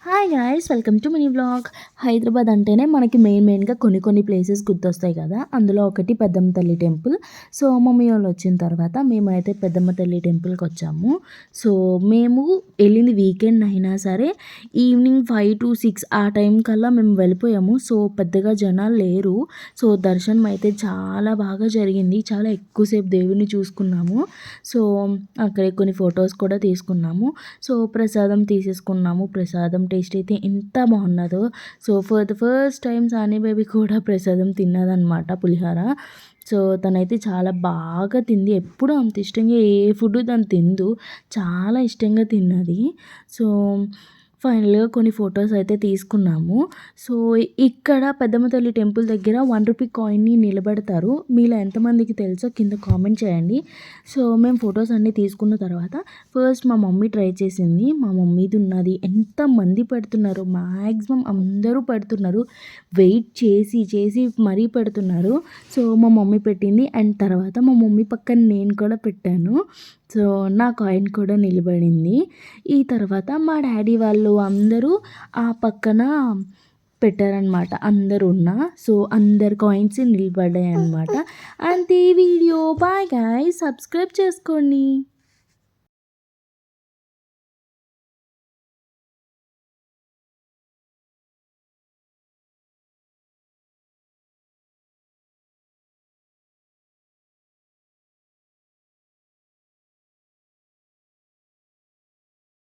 Hi guys, welcome to mini vlog. Hyderabad అంటేనే మనకి మెయిన్గా కొన్ని ప్లేసెస్ గుర్తొస్తాయి కదా. అందులో ఒకటి పెద్దమ్మ తల్లి టెంపుల్. సో మమ్మీ వాళ్ళు వచ్చిన తర్వాత మేమైతే పెద్దమ్మ తల్లి టెంపుల్కి వచ్చాము. సో మేము వెళ్ళింది వీకెండ్ అయినా సరే ఈవినింగ్ 5 to 6 ఆ టైం కల్లా మేము వెళ్ళిపోయాము. సో పెద్దగా జనాలు లేరు. సో దర్శనం అయితే చాలా బాగా జరిగింది. చాలా ఎక్కువసేపు దేవుడిని చూసుకున్నాము. సో అక్కడే కొన్ని ఫొటోస్ కూడా తీసుకున్నాము. సో ప్రసాదం తీసేసుకున్నాము. ప్రసాదం టేస్ట్ అయితే ఎంత బాగున్నదో. So for the first time Sani baby కూడా ప్రసాదం తిన్నదనమాట, పులిహోర. సో తనైతే చాలా బాగా తింది. ఎప్పుడు అంత ఇష్టంగా ఏ ఫుడ్ తను తిందు, చాలా ఇష్టంగా తిన్నది. సో ఫైనల్గా కొన్ని ఫొటోస్ అయితే తీసుకున్నాము. సో ఇక్కడ పెద్దమ్మ తల్లి టెంపుల్ దగ్గర 1 రూపీ కాయిన్ని నిలబెడతారు. మీలో ఎంతమందికి తెలుసో కింద కామెంట్ చేయండి. సో మేము ఫొటోస్ అన్నీ తీసుకున్న తర్వాత ఫస్ట్ మా మమ్మీ ట్రై చేసింది. మా మమ్మీది ఉన్నది. ఎంతమంది పెడుతున్నారు, మ్యాక్సిమం అందరూ పెడుతున్నారు. వెయిట్ చేసి చేసి మరీ పెడుతున్నారు. సో మా మమ్మీ పెట్టింది. అండ్ తర్వాత మా మమ్మీ పక్కన నేను కూడా పెట్టాను. సో నా కాయిన్ కూడా నిలబడింది. ఈ తర్వాత మా డాడీ వాళ్ళు అందరూ ఆ పక్కన పెట్టారనమాట. అందరూ సో అందరు కాయిన్స్ నిలబడ్డాయి అనమాట. అంతే వీడియో. బాయ్ గాయ్స్, సబ్స్క్రైబ్ చేసుకోండి.